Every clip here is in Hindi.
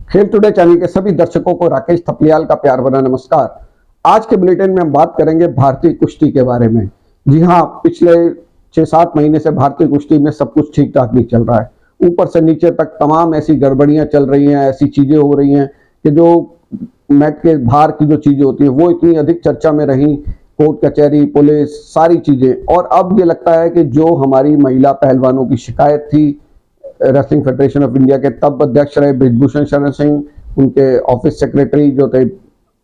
खेल टुडे चैनल के सभी दर्शकों को राकेश थपलियाल का प्यार भरा नमस्कार। आज के बुलेटिन में हम बात करेंगे भारतीय कुश्ती के बारे में। जी हाँ, पिछले 6-7 महीने से भारतीय कुश्ती में सब कुछ ठीक ठाक नहीं चल रहा है। ऊपर से नीचे तक तमाम ऐसी गड़बड़ियां चल रही हैं, ऐसी चीजें हो रही हैं कि जो मैट के बाहर की जो चीजें होती है वो इतनी अधिक चर्चा में रही, कोर्ट कचहरी, पुलिस, सारी चीजें। और अब ये लगता है कि जो हमारी महिला पहलवानों की शिकायत थी, रेसलिंग फेडरेशन ऑफ इंडिया के तब अध्यक्ष रहे बृजभूषण शरण सिंह, उनके ऑफिस सेक्रेटरी जो थे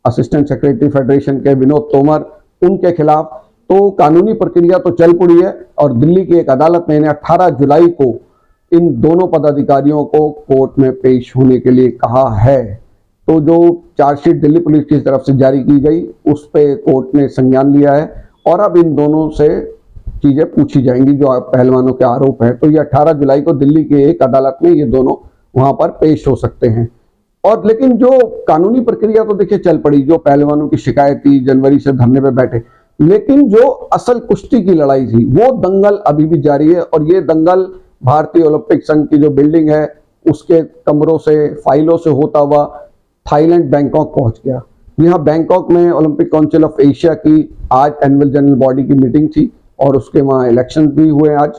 असिस्टेंट सेक्रेटरी फेडरेशन के विनोद तोमर, उनके खिलाफ तो कानूनी प्रक्रिया तो चल पड़ी है और दिल्ली की एक अदालत ने 18 जुलाई को इन दोनों पदाधिकारियों को कोर्ट में पेश होने के लिए कहा है। तो जो चार्जशीट दिल्ली पुलिस की तरफ से जारी की गई उस पे कोर्ट ने संज्ञान लिया है और अब इन दोनों से चीजें पूछी जाएंगी जो पहलवानों के आरोप है। तो ये 18 जुलाई को दिल्ली की एक अदालत में ये दोनों वहां पर पेश हो सकते हैं। और लेकिन जो कानूनी प्रक्रिया तो देखिए चल पड़ी, जो पहलवानों की शिकायत थी, जनवरी से धरने पे बैठे, लेकिन जो असल कुश्ती की लड़ाई थी वो दंगल अभी भी जारी है। और ये दंगल भारतीय ओलंपिक संघ की जो बिल्डिंग है उसके कमरों से, फाइलों से होता हुआ थाईलैंड बैंकॉक पहुंच गया। यहाँ बैंकॉक में ओलंपिक काउंसिल ऑफ एशिया की आज एनुअल जनरल बॉडी की मीटिंग थी और उसके वहां इलेक्शन भी हुए आज।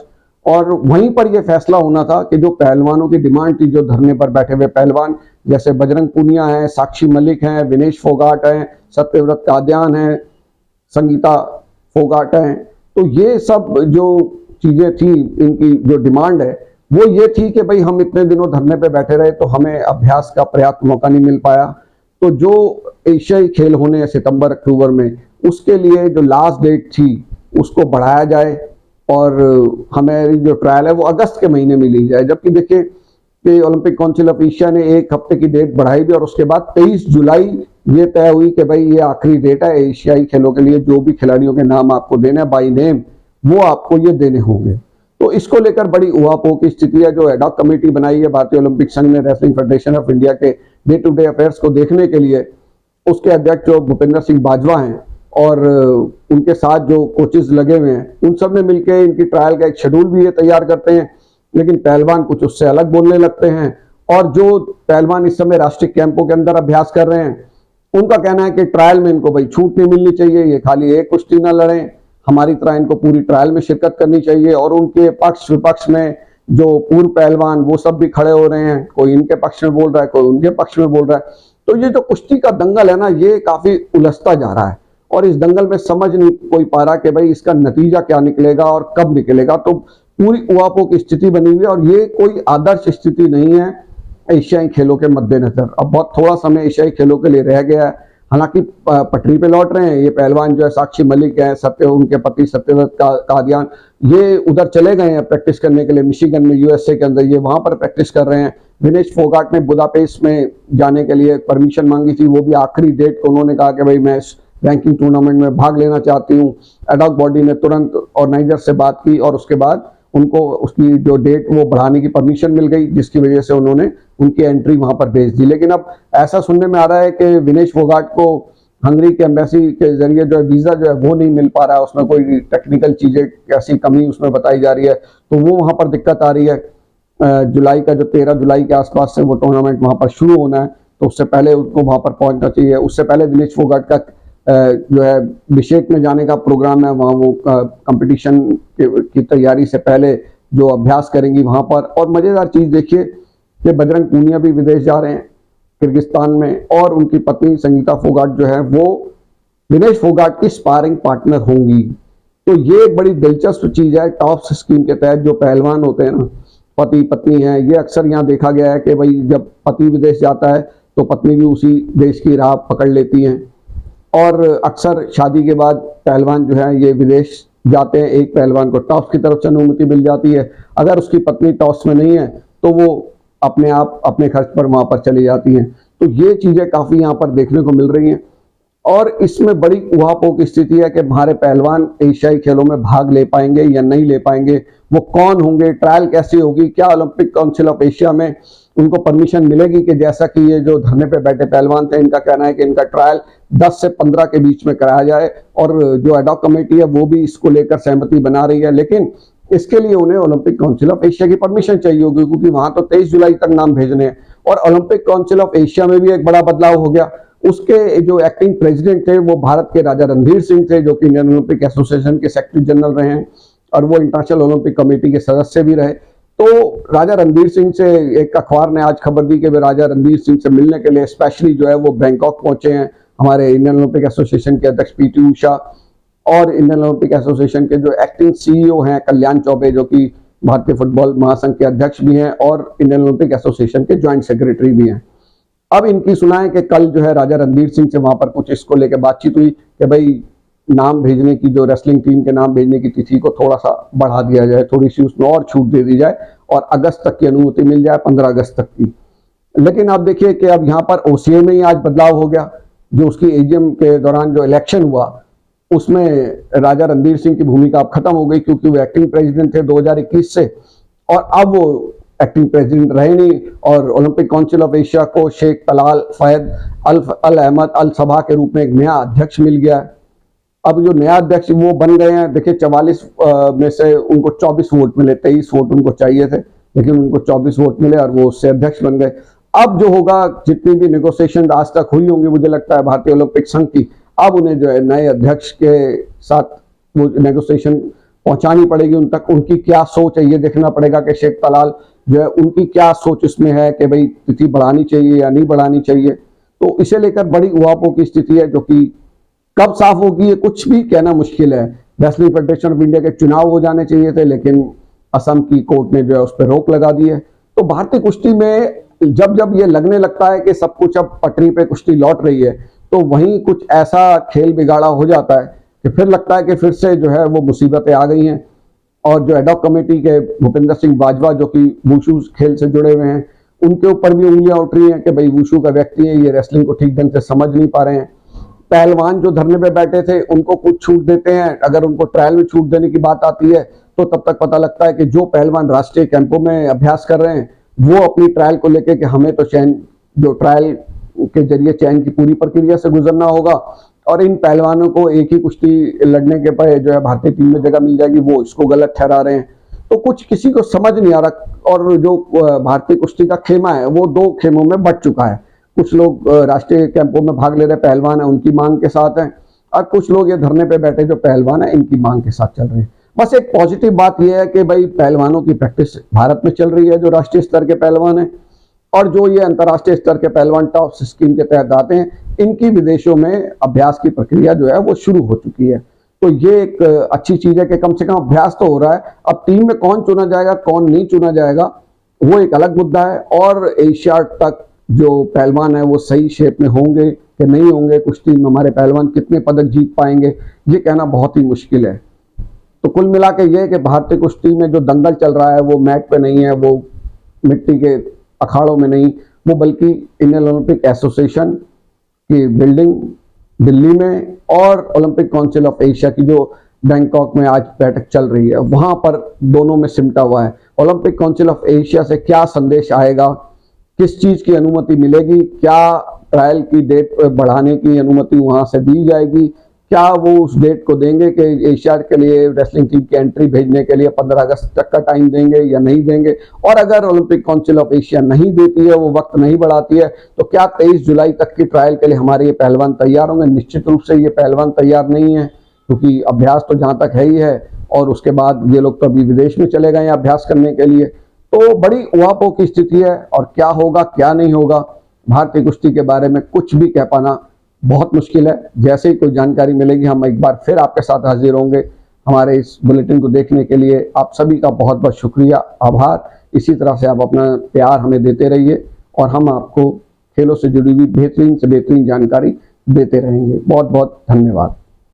और वहीं पर यह फैसला होना था कि जो पहलवानों की डिमांड थी, जो धरने पर बैठे हुए पहलवान जैसे बजरंग पूनिया हैं, साक्षी मलिक हैं, विनेश फोगाट हैं, सत्यव्रत कादियान हैं, संगीता फोगाट हैं, तो ये सब जो चीजें थी, इनकी जो डिमांड है वो ये थी कि भाई हम इतने दिनों धरने पे बैठे रहे तो हमें अभ्यास का पर्याप्त मौका नहीं मिल पाया। तो जो एशियाई खेल होने हैं सितंबर अक्टूबर में, उसके लिए जो लास्ट डेट थी उसको बढ़ाया जाए और हमारी जो ट्रायल है वो अगस्त के महीने में ली जाए। जबकि देखिए कि ओलंपिक काउंसिल ऑफ एशिया ने एक हफ्ते की डेट बढ़ाई भी और उसके बाद 23 जुलाई ये तय हुई कि भाई ये आखिरी डेट है एशियाई खेलों के लिए, जो भी खिलाड़ियों के नाम आपको देने हैं बाई नेम वो आपको ये देने होंगे। तो इसको लेकर बड़ी उहापोह की स्थिति है। जो एडॉक कमेटी बनाई है भारतीय ओलंपिक संघ ने रेसलिंग फेडरेशन ऑफ इंडिया के डे टू डे अफेयर्स को देखने के लिए, उसके अध्यक्ष जो भूपेंद्र सिंह बाजवा हैं और उनके साथ जो कोचेस लगे हुए हैं, उन सब ने मिलकर इनकी ट्रायल का एक शेड्यूल भी ये तैयार करते हैं। लेकिन पहलवान कुछ उससे अलग बोलने लगते हैं और जो पहलवान इस समय राष्ट्रीय कैंपों के अंदर अभ्यास कर रहे हैं उनका कहना है कि ट्रायल में इनको भाई छूट नहीं मिलनी चाहिए, ये खाली एक कुश्ती ना लड़ें, हमारी तरह इनको पूरी ट्रायल में शिरकत करनी चाहिए। और उनके पक्ष विपक्ष में जो पूर्व पहलवान वो सब भी खड़े हो रहे हैं, कोई इनके पक्ष में बोल रहा है, कोई उनके पक्ष में बोल रहा है। तो ये जो कुश्ती का दंगल है ना, ये काफी उलझता जा रहा है और इस दंगल में समझ नहीं कोई पा रहा कि भाई इसका नतीजा क्या निकलेगा और कब निकलेगा। तो पूरी उहापोह की स्थिति बनी हुई है और ये कोई आदर्श स्थिति नहीं है एशियाई खेलों के मद्देनजर। अब बहुत थोड़ा समय एशियाई खेलों के लिए रह गया है, हालांकि पटरी पे लौट रहे हैं ये पहलवान जो है साक्षी मलिक है, उनके पति सत्यव्रत कादियान, ये उधर चले गए हैं प्रैक्टिस करने के लिए मिशिगन में, यूएसए के अंदर, ये वहां पर प्रैक्टिस कर रहे हैं। विनेश फोगाट ने बुदापेस्ट में जाने के लिए परमिशन मांगी थी, वो भी आखिरी डेट को उन्होंने कहा कि भाई मैं रैंकिंग टूर्नामेंट में भाग लेना चाहती हूँ। एडॉक बॉडी ने तुरंत ऑर्गेनाइजर से बात की और उसके बाद उनको उसकी जो डेट वो बढ़ाने की परमिशन मिल गई, जिसकी वजह से उन्होंने उनकी एंट्री वहां पर भेज दी। लेकिन अब ऐसा सुनने में आ रहा है कि विनेश फोगाट को हंगरी के एम्बेसी के जरिए जो है वीजा जो है वो नहीं मिल पा रहा है, उसमें कोई टेक्निकल चीजें ऐसी कमी उसमें बताई जा रही है, तो वो वहां पर दिक्कत आ रही है। जुलाई का जो 13 जुलाई के आसपास से वो टूर्नामेंट वहां पर शुरू होना है, तो उससे पहले उसको वहां पर पहुंचना चाहिए। उससे पहले विनेश फोगाट का जो है बिशेक में जाने का प्रोग्राम है, वहाँ वो कंपटीशन की तैयारी से पहले जो अभ्यास करेंगी वहां पर। और मजेदार चीज देखिए कि बजरंग पूनिया भी विदेश जा रहे हैं किर्गिस्तान में और उनकी पत्नी संगीता फोगाट जो है वो विनेश फोगाट की स्पारिंग पार्टनर होंगी। तो ये एक बड़ी दिलचस्प चीज है। टॉप्स स्कीम के तहत जो पहलवान होते हैं ना, पति पत्नी है, ये अक्सर यहाँ देखा गया है कि भाई जब पति विदेश जाता है तो पत्नी भी उसी देश की राह पकड़ लेती है। और अक्सर शादी के बाद पहलवान जो है ये विदेश जाते हैं, एक पहलवान को टॉस की तरफ से अनुमति मिल जाती है, अगर उसकी पत्नी टॉस में नहीं है तो वो अपने आप अपने खर्च पर वहां पर चली जाती हैं। तो ये चीजें काफी यहाँ पर देखने को मिल रही हैं और इसमें बड़ी उहापोह की स्थिति है कि हमारे पहलवान एशियाई खेलों में भाग ले पाएंगे या नहीं ले पाएंगे, वो कौन होंगे, ट्रायल कैसी होगी, क्या ओलंपिक काउंसिल ऑफ एशिया में उनको परमिशन मिलेगी कि जैसा कि ये जो धरने पे बैठे पहलवान थे इनका कहना है कि इनका ट्रायल 10 से 15 के बीच में कराया जाए। और जो एडॉक कमेटी है वो भी इसको लेकर सहमति बना रही है, लेकिन इसके लिए उन्हें ओलंपिक काउंसिल ऑफ एशिया की परमिशन चाहिए होगी, क्योंकि वहां तो 23 जुलाई तक नाम भेजने हैं और ओलंपिक काउंसिल ऑफ एशिया में भी एक बड़ा बदलाव हो गया। उसके जो एक्टिंग प्रेसिडेंट थे वो भारत के राजा रणधीर सिंह थे, जो कि इंडियन ओलंपिक एसोसिएशन के सेक्रेटरी जनरल रहे हैं और वो इंटरनेशनल ओलंपिक कमेटी के सदस्य भी रहे। तो राजा रणधीर सिंह से एक अखबार ने आज खबर दी कि वे राजा रणधीर सिंह से मिलने के लिए स्पेशली जो है वो बैंकॉक पहुंचे हैं। हमारे इंडियन ओलंपिक एसोसिएशन के अध्यक्ष पीटी उषा और इंडियन ओलंपिक एसोसिएशन के जो एक्टिंग सीईओ हैं कल्याण चौबे, जो कि भारतीय फुटबॉल महासंघ के अध्यक्ष भी हैं और इंडियन ओलंपिक एसोसिएशन के ज्वाइंट सेक्रेटरी भी हैं। अब इनकी सुनाए कि कल जो है राजा रणधीर सिंह से वहां पर कुछ इसको लेकर बातचीत हुई कि भाई नाम भेजने की, जो रेसलिंग टीम के नाम भेजने की तिथि को थोड़ा सा बढ़ा दिया जाए, थोड़ी सी उसमें और छूट दे दी जाए और अगस्त तक की अनुमति मिल जाए, 15 अगस्त तक की। लेकिन आप देखिए कि अब यहाँ पर ओसीए में ही आज बदलाव हो गया। जो उसकी एजीएम के दौरान जो इलेक्शन हुआ उसमें राजा रणधीर सिंह की भूमिका अब खत्म हो गई, क्योंकि वो एक्टिंग प्रेसिडेंट थे 2021 से और अब वो एक्टिंग प्रेसिडेंट रहे नहीं। और ओलंपिक काउंसिल ऑफ एशिया को शेख तलाल फैद अल अहमद अल सबा के रूप में एक नया अध्यक्ष मिल गया है। अब जो नया अध्यक्ष वो बन गए हैं, देखिए 44 में से उनको 24 वोट मिले, 23 वोट उनको चाहिए थे लेकिन उनको 24 वोट मिले और वो उससे अध्यक्ष बन गए। अब जो होगा, जितनी भी नेगोशिएशन आज तक हुई होंगी मुझे लगता है भारतीय ओलंपिक संघ की, अब उन्हें जो है नए अध्यक्ष के साथ वो नेगोशिएशन पहुंचानी पड़ेगी उन तक। उनकी क्या सोच है ये देखना पड़ेगा कि शेख तलाल जो है उनकी क्या सोच इसमें है कि भाई तिथि बढ़ानी चाहिए या नहीं बढ़ानी चाहिए। तो इसे लेकर बड़ी उहापों की स्थिति है, जो कि कब साफ होगी ये कुछ भी कहना मुश्किल है। रेसलिंग फेडरेशन ऑफ इंडिया के चुनाव हो जाने चाहिए थे, लेकिन असम की कोर्ट ने जो है उस पर रोक लगा दी है। तो भारतीय कुश्ती में जब जब ये लगने लगता है कि सब कुछ अब पटरी पे कुश्ती लौट रही है, तो वहीं कुछ ऐसा खेल बिगाड़ा हो जाता है कि फिर लगता है कि फिर से जो है वो मुसीबतें आ गई हैं। और जो एडॉक कमेटी के भूपेंद्र सिंह बाजवा, जो कि वुशु खेल से जुड़े हुए हैं, उनके ऊपर भी उंगलियां उठ रही हैं कि भाई वुशु का व्यक्ति है, ये रेसलिंग को ठीक ढंग से समझ नहीं पा रहे हैं। पहलवान जो धरने पे बैठे थे उनको कुछ छूट देते हैं, अगर उनको ट्रायल में छूट देने की बात आती है तो तब तक पता लगता है कि जो पहलवान राष्ट्रीय कैंपों में अभ्यास कर रहे हैं वो अपनी ट्रायल को लेकर कि हमें तो चयन, जो ट्रायल के जरिए चयन की पूरी प्रक्रिया से गुजरना होगा और इन पहलवानों को एक ही कुश्ती लड़ने के पर जो है भारतीय टीम में जगह मिल जाएगी, वो इसको गलत ठहरा रहे हैं। तो कुछ किसी को समझ नहीं आ रहा। और जो भारतीय कुश्ती का खेमा है वो दो खेमों में बंट चुका है। कुछ लोग राष्ट्रीय कैंपों में भाग ले रहे पहलवान है उनकी मांग के साथ हैं, और कुछ लोग ये धरने पे बैठे जो पहलवान है इनकी मांग के साथ चल रहे हैं। बस एक पॉजिटिव बात यह है कि भाई पहलवानों की प्रैक्टिस भारत में चल रही है, जो राष्ट्रीय स्तर के पहलवान हैं, और जो ये अंतर्राष्ट्रीय स्तर के पहलवान टॉप स्कीम के तहत आते हैं, इनकी विदेशों में अभ्यास की प्रक्रिया जो है वो शुरू हो चुकी है। तो ये एक अच्छी चीज है कि कम से कम अभ्यास तो हो रहा है। अब टीम में कौन चुना जाएगा कौन नहीं चुना जाएगा वो एक अलग मुद्दा है, और एशिया तक जो पहलवान है वो सही शेप में होंगे कि नहीं होंगे, कुश्ती में हमारे पहलवान कितने पदक जीत पाएंगे, ये कहना बहुत ही मुश्किल है। तो कुल मिला के ये कि भारतीय कुश्ती में जो दंगल चल रहा है वो मैट पे नहीं है, वो मिट्टी के अखाड़ों में नहीं, वो बल्कि इंडियन ओलंपिक एसोसिएशन की बिल्डिंग दिल्ली में और ओलंपिक काउंसिल ऑफ एशिया की जो बैंकॉक में आज बैठक चल रही है वहां पर दोनों में सिमटा हुआ है। ओलंपिक काउंसिल ऑफ एशिया से क्या संदेश आएगा, किस चीज की अनुमति मिलेगी, क्या ट्रायल की डेट बढ़ाने की अनुमति वहां से दी जाएगी, क्या वो उस डेट को देंगे कि एशिया के लिए रेसलिंग टीम की एंट्री भेजने के लिए 15 अगस्त तक का टाइम देंगे या नहीं देंगे, और अगर ओलंपिक काउंसिल ऑफ एशिया नहीं देती है, वो वक्त नहीं बढ़ाती है, तो क्या 23 जुलाई तक की ट्रायल के लिए हमारे ये पहलवान तैयार होंगे। निश्चित रूप से ये पहलवान तैयार नहीं है, क्योंकि अभ्यास तो जहां तक है ही है, और उसके बाद ये लोग तो अभी विदेश में चले गए अभ्यास करने के लिए। तो बड़ी उहापों की स्थिति है, और क्या होगा क्या नहीं होगा भारतीय कुश्ती के बारे में कुछ भी कह पाना बहुत मुश्किल है। जैसे ही कोई जानकारी मिलेगी हम एक बार फिर आपके साथ हाजिर होंगे। हमारे इस बुलेटिन को देखने के लिए आप सभी का बहुत बहुत शुक्रिया, आभार। इसी तरह से आप अपना प्यार हमें देते रहिए और हम आपको खेलों से जुड़ी हुई बेहतरीन से बेहतरीन जानकारी देते रहेंगे। बहुत बहुत धन्यवाद।